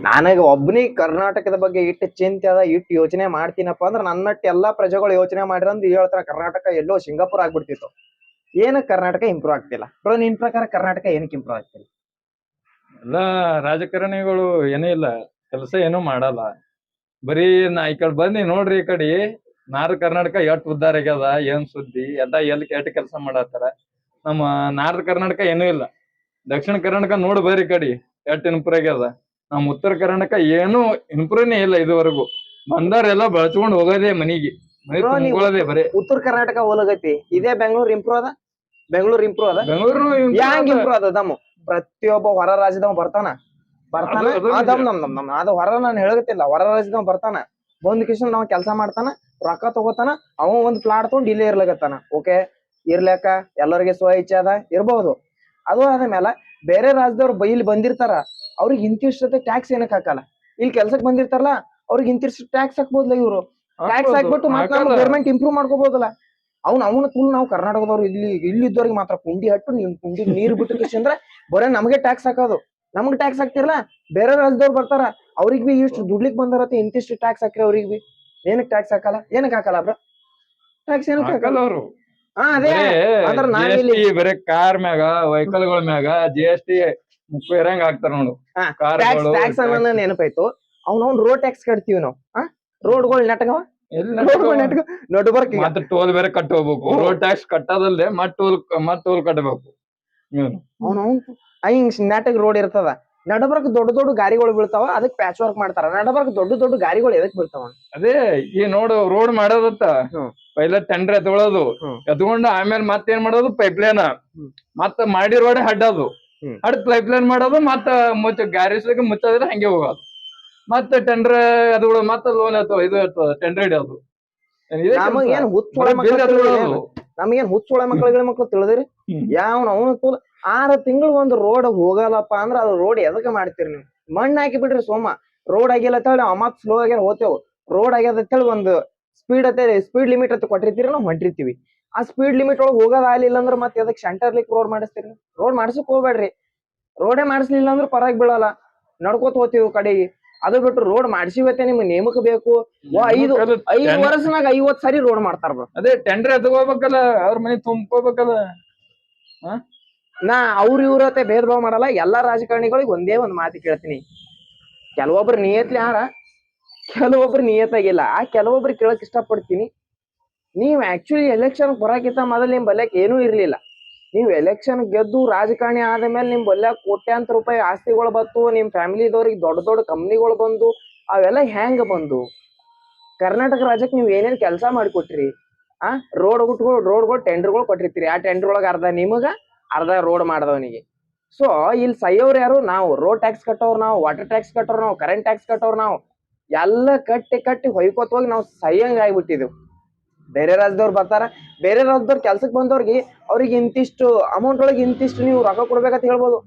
ನನಗ ಒಬ್ಬನಿಗೆ ಕರ್ನಾಟಕದ ಬಗ್ಗೆ ಇಟ್ಟು ಚಿಂತೆ ಅದ ಇಟ್ಟು ಯೋಚನೆ ಮಾಡ್ತೀನಪ್ಪ ಅಂದ್ರ ನನ್ನಟ್ಟು ಎಲ್ಲಾ ಪ್ರಜೆಗಳು ಯೋಚನೆ ಮಾಡಿರಂದು ಹೇಳ್ತಾರ ಕರ್ನಾಟಕ ಎಲ್ಲೋ ಸಿಂಗಾಪುರ್ ಆಗ್ಬಿಡ್ತಿತ್ತು. ಏನಕ್ಕೆ ಕರ್ನಾಟಕ ಇಂಪ್ರೂವ್ ಆಗ್ತಿಲ್ಲ ಬ್ರೋ? ನಿನ್ ಪ್ರಕಾರ ಕರ್ನಾಟಕ ಏನಕ್ಕೆ ಇಂಪ್ರೂವ್ ಆಗ್ತಿಲ್ಲ? ಎಲ್ಲಾ ರಾಜಕಾರಣಿಗಳು ಏನೂ ಇಲ್ಲ, ಕೆಲಸ ಏನೂ ಮಾಡಲ್ಲ. ಬರೀ ಈ ಕಡೆ ಬಂದಿ ನೋಡ್ರಿ, ಈ ಕಡೆ ನಾರ್ತ್ ಕರ್ನಾಟಕ ಎಷ್ಟ್ ಉದ್ದಾರ ಆಗ್ಯದ, ಏನ್ ಸುದ್ದಿ ಎಲ್ಲಿ ಎಷ್ಟ್ ಕೆಲಸ ಮಾಡತ್ತಾರ. ನಮ್ಮ ನಾರ್ತ್ ಕರ್ನಾಟಕ ಏನೂ ಇಲ್ಲ. ದಕ್ಷಿಣ ಕರ್ನಾಟಕ ನೋಡ್ ಬರ್ರಿ ಈ ಕಡೆ ಎಷ್ಟ್ ಇಂಪ್ರೂವ್ ಆಗ್ಯದ. ನಮ್ಮ ಉತ್ತರ ಕರ್ನಾಟಕ ಏನು ಇಂಪ್ರೂವ್ನೇ ಇಲ್ಲ ಇದುವರೆಗೂ. ಬಂದಾರೆಲ್ಲ ಬಳಸ್ಕೊಂಡ್ ಹೋಗೋದೇ ಮನಿಗೆ, ಮನಿ ಬ್ರೋ ನೀವು ತುಂಬ್ಕೊಳ್ಳೋದೇ ಬರೀ. ಉತ್ತರ ಕರ್ನಾಟಕ ಹೋಲಗತಿ, ಇದೇ ಬೆಂಗಳೂರು ಇಂಪ್ರೂವ್ ಅದ? ಬೆಂಗಳೂರು ಇಂಪ್ರೂವ್ ಅದ? ಬೆಂಗಳೂರು ಯಾಂಗ್ ಇಂಪ್ರೂವ್ ಅದ? ದಮ್ ಪ್ರತಿಯೊಬ್ಬ ಹೊರ ರಾಜ್ಯದವ ಬರ್ತಾನ ಅದು ಹೊರ ನಾನು ಹೇಳಗತ್ತಿಲ್ಲ, ಹೊರ ರಾಜ್ಯದವ ಬರ್ತಾನ, ಬಂದ್ ಕಿಶನ್ ನಾವ್ ಕೆಲಸ ಮಾಡ್ತಾನ, ರೊಕ್ಕ ತಗೋತಾನ, ಅವ ಒಂದ್ ಪ್ಲಾಟ್ ತಗೊಂಡ್ ಇಲ್ಲೇ ಇರ್ಲಾಗತ್ತಾನ. ಓಕೆ, ಇರ್ಲಾಕ ಎಲ್ಲರಿಗೆ ಸ್ವ ಇಚ್ಛೆ ಅದ, ಇರ್ಬಹುದು. ಅದು ಆದ್ಮೇಲೆ ಬೇರೆ ರಾಜ್ಯದವ್ರು ಇಲ್ಲಿ ಬಂದಿರ್ತಾರ, ಅವ್ರಿಗೆ ಇಂತಿಷ್ಟತೆ ಟ್ಯಾಕ್ಸ್ ಏನಕ್ ಹಾಕಲ್ಲ? ಇಲ್ಲಿ ಕೆಲ್ಸಕ್ ಬಂದಿರ್ತಾರಲ್ಲ, ಅವ್ರಿಗೆ ಇಂತಿಷ್ಟು ಟ್ಯಾಕ್ಸ್ ಹಾಕ್ಬೋದಲ್ಲ ಇವ್ರು. ಟ್ಯಾಕ್ಸ್ ಹಾಕ್ಬಿಟ್ಟು ಮತ್ತೆ ನಮ್ಮ ಗೌರ್ಮೆಂಟ್ ಇಂಪ್ರೂವ್ ಮಾಡ್ಕೋಬಹುದಲ್ಲ. ಅವನ ತುಲ್ ನಾವು ಕರ್ನಾಟಕದವ್ರು ಇಲ್ಲಿದ್ದವ್ರಿಗೆ ಮಾತ್ರ ಕುಂಡಿ ಹಟ್ಟು ನಿಮ್ ಕುಂಡಿ ನೀರ್ ಬಿಟ್ಟು ಅಂದ್ರೆ ಬರೇ ನಮಗೆ ಟ್ಯಾಕ್ಸ್ ಹಾಕೋದು. ನಮ್ಗ್ ಟ್ಯಾಕ್ಸ್ ಹಾಕ್ತಿರಲ್ಲ, ಬೇರೆ ರಾಜ್ಯದವ್ರು ಬರ್ತಾರ, ಅವ್ರಿಗೆ ಬಿ ಇಷ್ಟು ದುಡ್ಲಿಕ್ ಬಂದಾರತ್ತೆ, ಇಂತಿಷ್ಟು ಟ್ಯಾಕ್ಸ್ ಹಾಕ್ರಿ ಅವ್ರಿಗೆ ಬಿ. ಏನಕ್ ಟ್ಯಾಕ್ಸ್ ಹಾಕಲ್ಲ? ಏನಕ್ ಹಾಕಲ್ಲ ಬ್ರೋ ಟ್ಯಾಕ್ಸ್? ಏನಕ್ ಹಾಕಲ್ಲ ಅವರು? ಅದೇ ಅಂದ್ರೆ ನಾವಿಲ್ಲಿ ಬರೀ ಕಾರ್ ಮ್ಯಾಗ, ವೆಹಿಕಲ್ಗಳ ಮ್ಯಾಗ GST ಇರಂಗ್ ಹಾಕ್ತಾರ ನೋಡು. ಟ್ಯಾಕ್ಸ್ ಅನ್ನೋ ನೆನಪಾಯ್ತು. ಅವ್ನವ್ನ್ ರೋಡ್ ಟ್ಯಾಕ್ಸ್ ಕಟ್ತೀವಿ ನಾವು. ರೋಡ್ಗಳು ನೆಟ್ಗವ, ನಡ್ಬರ್ಕ್ ಮತ್ತೆ ಟೋಲ್ ಬೇರೆ ಕಟ್ಟ ಹೋಗ್ಬೇಕು. ರೋಡ್ ಟ್ಯಾಕ್ಸ್ ಕಟ್ಟೋದಲ್ದೆ ಮತ್ ಟೋಲ್ ಕಟ್ಟಬೇಕು. ಹಿಂಗ್ ನಾಟಕ ರೋಡ್ ಇರ್ತದ, ನಡಬರ್ಕ್ ದೊಡ್ಡ ದೊಡ್ಡ ಗಾರಿಗಳು ಬೀಳ್ತಾವ, ಅದಕ್ ಪ್ಯಾಚ್ ವರ್ಕ್ ಮಾಡ್ತಾರ. ನಡಬರ್ಕ್ ದೊಡ್ಡ ದೊಡ್ಡ ಗಾರಿಗಳು ಎದಕ್ ಬೀಳ್ತಾವ? ಅದೇ ಈ ನೋಡು ರೋಡ್ ಮಾಡೋದತ್ತ ಪೈಲ ಟೆಂಡರ್ ಎತ್ಕೊಳ್ಳೋದು, ಎತ್ಕೊಂಡು ಆಮೇಲೆ ಮತ್ತೇನ್ ಮಾಡೋದು, ಪೈಪ್ಲೈನ್ ಮತ್ತ ಮಾಡಿ ರೋಡ್ ಹಡ್ಡೋದು, ಹಡ್ ಪೈಪ್ಲೈನ್ ಮಾಡೋದು, ಮತ್ತ ಗ್ಯಾರೇಜ್ ಮುಚ್ಚೋದ್ರೆ ಹಂಗೆ ಹೋಗೋದು. ಮತ್ತೆ ಟೆಂಡರ್ ಎತ್ಕೊಳ್ಳೋದು, ಮತ್ತೆ ಲೋನ್ ಇದು ಇರ್ತದ ಟೆಂಡರ್ ಹಿಡಿಯೋದು. ನಮಗೇನ್ ಹುಚ್ಚೋಳ ಮಕ್ಕಳು ತಿಳಿದ್ರಿ? ಯಾವನ ಅವನು 6 ತಿಂಗಳು ಒಂದು ರೋಡ್ ಹೋಗಲ್ಲಪ್ಪ ಅಂದ್ರ ಅದು ರೋಡ್ ಎದಕ್ಕೆ ಮಾಡ್ತೀರಿ ನೀವು? ಮಣ್ಣು ಹಾಕಿ ಬಿಡ್ರಿ ಸೋಮ. ರೋಡ್ ಆಗಿಲ್ಲ ಅಂತ ಹೇಳಿ ಮತ್ ಸ್ಲೋ ಆಗ್ಯಾರ ಹೋಗ್ತೇವ್. ರೋಡ್ ಆಗ್ಯದ ಅಂತ ಹೇಳಿ ಒಂದು ಸ್ಪೀಡ್ ಲಿಮಿಟ್ ಅಂತ ಕೊಟ್ಟಿರ್ತೀರಿ, ನಾವು ಹೊಂಟಿರ್ತೀವಿ. ಆ ಸ್ಪೀಡ್ ಲಿಮಿಟ್ ಒಳಗೆ ಹೋಗೋದಾಗ್ಲಿಲ್ಲ ಅಂದ್ರೆ ಮತ್ತೆ ಅದಕ್ಕೆ ಸೆಂಟರ್ಲಿಕ್ ರೋಡ್ ಮಾಡಿಸ್ತೀರಿ? ರೋಡ್ ಮಾಡ್ಸಕ್ ಹೋಗ್ಬೇಡ್ರಿ. ರೋಡೇ ಮಾಡಿಸ್ಲಿಲ್ಲ ಅಂದ್ರೆ ಪರವಾಗಿ ಬೀಳಲ್ಲ, ನಡ್ಕೋತ ಹೋಗ್ತೀವಿ ಕಡೆಗೆ. ಅದು ಬಿಟ್ಟು ರೋಡ್ ಮಾಡಿಸಿವತ್ತೆ ನಿಮ್ಗೆ ನೇಮಕ ಬೇಕು. 5 ವರ್ಷನಾಗ 50 ಸರಿ ರೋಡ್ ಮಾಡ್ತಾರ ಬ್ರೋ. ಅದೇ ಟೆಂಡರ್ ಎತ್ಕೋಬೇಕಲ್ಲ, ಅವ್ರ ಮನೆ ತುಂಬ್ಕೋಬೇಕಲ್ಲ. ನಾ ಇವ್ರತೆ ಭೇದ ಭಾವ ಮಾಡಲ್ಲ. ಎಲ್ಲಾ ರಾಜಕಾರಣಿಗಳಿಗೆ ಒಂದೇ ಒಂದ್ ಮಾತು ಕೇಳ್ತೀನಿ, ಕೆಲವೊಬ್ರು ನಿಯತ್ಲಿ ಹಾರ, ಕೆಲವೊಬ್ರು ನಿಯತ್ತಾಗಿಲ್ಲ. ಆ ಕೆಲವೊಬ್ರು ಕೇಳಕ್ ಇಷ್ಟಪಡ್ತೀನಿ, ನೀವ್ ಆಕ್ಚುಲಿ ಎಲೆಕ್ಷನ್ ಬರಾಕಿಂತ ಮೊದಲು ನಿಮ್ ಬಲ್ಯಾಕ್ ಏನೂ ಇರ್ಲಿಲ್ಲ. ನೀವು ಎಲೆಕ್ಷನ್ ಗೆದ್ದು ರಾಜಕಾರಣಿ ಆದ್ಮೇಲೆ ನಿಮ್ ಬಲ್ಯಾಕ್ ಕೋಟ್ಯಾಂತರ ರೂಪಾಯಿ ಆಸ್ತಿಗಳು ಬತ್ತು, ನಿಮ್ ಫ್ಯಾಮಿಲಿದವ್ರಿಗೆ ದೊಡ್ಡ ದೊಡ್ಡ ಕಂಪ್ನಿಗಳು ಬಂದು. ಅವೆಲ್ಲ ಹೆಂಗ ಬಂದು? ಕರ್ನಾಟಕ ರಾಜ್ಯಕ್ಕೆ ನೀವ್ ಏನೇನ್ ಕೆಲಸ ಮಾಡಿಕೊಟ್ರಿ? ರೋಡ್ಗಳು ಟೆಂಡರ್ಗಳು ಕೊಟ್ಟಿರ್ತೀರಿ. ಆ ಟೆಂಡರ್ ಒಳಗ ಅರ್ಧ ನಿಮಗ, ಅರ್ಧ ರೋಡ್ ಮಾಡಿದವನಿಗೆ. ಸೊ ಇಲ್ಲಿ ಸೈಯವ್ರು ಯಾರು? ನಾವು. ರೋಡ್ ಟ್ಯಾಕ್ಸ್ ಕಟ್ಟೋರು ನಾವು, ವಾಟರ್ ಟ್ಯಾಕ್ಸ್ ಕಟ್ಟೋರು ನಾವು, ಕರೆಂಟ್ ಟ್ಯಾಕ್ಸ್ ಕಟ್ಟೋರು ನಾವು. ಎಲ್ಲ ಕಟ್ಟಿ ಹೊಯ್ಕೋತ ಹೋಗಿ ನಾವು ಸೈಯಂಗ್ ಆಗ್ಬಿಟ್ಟಿದೆವು. ಬೇರೆ ರಾಜ್ಯದವ್ರು ಬರ್ತಾರ, ಬೇರೆ ರಾಜ್ಯದವ್ರು ಕೆಲ್ಸಕ್ ಬಂದವ್ರಿಗೆ ಅವ್ರಿಗೆ ಇಂತಿಷ್ಟು ಅಮೌಂಟ್ ಒಳಗೆ ಇಂತಿಷ್ಟು ನೀವು ರೊಕ್ಕ ಕೊಡ್ಬೇಕಂತ ಹೇಳ್ಬೋದು.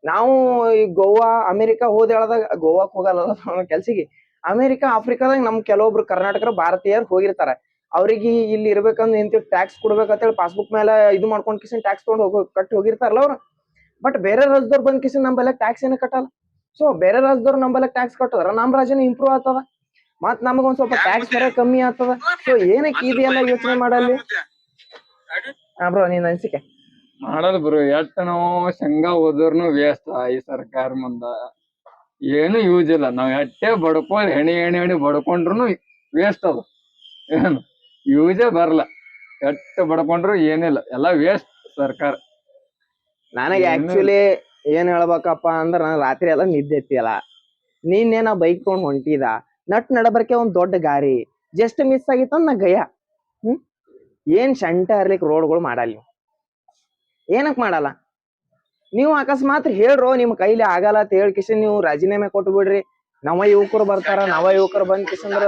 ನಾವು ಈ ಗೋವಾ ಅಮೆರಿಕ ಹೋದ ಹೇಳದಾಗ, ಗೋವಾಕ್ ಹೋಗಲ್ಲ ಕೆಲ್ಸಿಗೆ, ಅಮೆರಿಕ ಆಫ್ರಿಕಾದಾಗ ನಮ್ ಕೆಲವೊಬ್ರು ಕರ್ನಾಟಕರು ಭಾರತೀಯರು ಹೋಗಿರ್ತಾರ. ಅವ್ರಿಗೆ ಇಲ್ಲಿ ಇರ್ಬೇಕಂದ್ರೆ ಇಂತ ಟ್ಯಾಕ್ಸ್ ಕೊಡ್ಬೇಕಂತ ಹೇಳಿ ಪಾಸ್ಬುಕ್ ಮೇಲೆ ಇದು ಮಾಡ್ಕೊಂಡ್ ಕಿಸಿನ್ ಟ್ಯಾಕ್ಸ್ ತಗೊಂಡು ಕಟ್ಟಿ ಹೋಗಿರ್ತಾರಲ್ಲ ಅವ್ರು. ಬಟ್ ಬೇರೆ ರಾಜ್ಯದವ್ರು ಬಂದ್ ಕಿಸಿನ್ ನಮ್ಮಲ್ಲ ಟ್ಯಾಕ್ಸ್ ಏನ ಕಟ್ಟಲ್ಲ. ಸೊ ಬೇರೆ ರಾಜ್ಯದವ್ರು ನಮ್ಮಲ್ಲ ಟ್ಯಾಕ್ಸ್ ಕಟ್ಟೋದ್ರ ನಮ್ ರಾಜ್ಯನ ಇಂಪ್ರೂವ್ ಆಗ್ತದ, ಮತ್ ನಮಗೊಂದ್ ಸ್ವಲ್ಪ ಟ್ಯಾಕ್ಸ್ ಬೇರೆ ಕಮ್ಮಿ ಆಗ್ತದ. ಸೊ ಏನಕ್ಕೆ ಇದೆಲ್ಲ ಯೋಚನೆ ಮಾಡಲ್ಲಿ ಬ್ರೋ? ನಿನ್ ಅನ್ಸಿಕೆ ಮಾಡಲ್ ಬ್ರೋ. ಎಷ್ಟ್ ನಾವು ಶೇಂಗಾ ಹೋದ್ರೂ ವೇಸ್ಟ್ ಈ ಸರ್ಕಾರ ಮುಂದ. ಏನು ಯೂಸ್ ಇಲ್ಲ. ನಾವ್ ಎಟ್ಟೆ ಬಡ್ಕೊಂಡ್ ಎಣಿ ಬಡ್ಕೊಂಡ್ರು ವೇಸ್ಟ್ ಅದು. ಏನು ಯೂಸೇ ಬರಲ್ಲ. ಎಷ್ಟ್ ಬಡ್ಕೊಂಡ್ರು ಏನಿಲ್ಲ, ಎಲ್ಲ ವೇಸ್ಟ್ ಸರ್ಕಾರ. ನನಗೆ ಆಕ್ಚುಲಿ ಏನ್ ಹೇಳ್ಬೇಕಪ್ಪ ಅಂದ್ರ, ನಾನು ರಾತ್ರಿ ಎಲ್ಲ ನಿದ್ದೆ ಎತ್ತಿಯಲ್ಲ. ನೀನ್ನೇ ನಾ ಬೈಕ್ ತಗೊಂಡ್ ಹೊಂಟಿದ, ನಡಬರ್ಕೆ ಒಂದ್ ದೊಡ್ಡ ಗಾರಿ ಜಸ್ಟ್ ಮಿಸ್ ಆಗಿತ್ತ ನಾ ಗಯ. ಏನ್ ಶಂಟ ಇರ್ಲಿಕ್ ರೋಡ್ಗಳು ಮಾಡಲ್ಲ ನೀವು? ಏನಕ್ ಮಾಡಲ್ಲ ನೀವು? ಅಕಸ್ಮಾತ್ ಹೇಳ್ರೋ ನಿಮ್ ಕೈಲಿ ಆಗಲ್ಲ ಅಂತ ಹೇಳಿ ಕಿಶನ್ ನೀವು ರಾಜೀನಾಮೆ ಕೊಟ್ಟು ಬಿಡ್ರಿ. ನವ ಯುವಕರು ಬರ್ತಾರ, ನವ ಯುವಕರು ಬಂದ್ ಕಿಶಂದ್ರ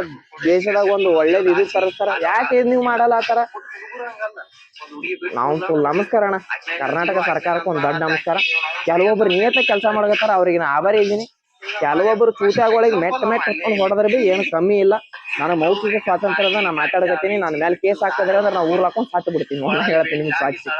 ದೇಶದಾಗ ಒಂದು ಒಳ್ಳೇದ್ ಇದು ತರಿಸ್ತಾರ. ಯಾಕೆ ನೀವು ಮಾಡಲ್ಲ ಆತರ? ನಾವು ಫುಲ್ ನಮಸ್ಕಾರ ಅಣ್ಣ, ಕರ್ನಾಟಕ ಸರ್ಕಾರಕ್ಕೆ ಒಂದ್ ದೊಡ್ಡ ನಮಸ್ಕಾರ. ಕೆಲವೊಬ್ರು ನಿಯತ ಕೆಲಸ ಮಾಡಕತ್ತಾರ, ಅವ್ರಿಗೆ ನಾ ಆಭಾರಿ ಇದ್ದೀನಿ. ಕೆಲವೊಬ್ರು ಚೂಟ್ಯಾಗಳಿಗೆ ಮೆಟ್ಟ ಹತ್ಕೊಂಡು ಹೊಡೆದ್ರ ಬಿ ಏನು ಕಮ್ಮಿ ಇಲ್ಲ. ನಾನು ಮೌಖಿಕ ಸ್ವಾತಂತ್ರ್ಯದ ನಾ ಮಾತಾಡಕತ್ತೀನಿ. ನನ್ನ ಮೇಲೆ ಕೇಸ್ ಹಾಕಿದ್ರೆ ಅಂದ್ರೆ ನಾ ಊರ್ ಹಾಕೊಂಡ್ ಸಾಕು ಬಿಡ್ತೀನಿ. ಹೇಳ್ತೀನಿ ನಿಮ್ಗೆ ಸಾಕ್ಷಿ.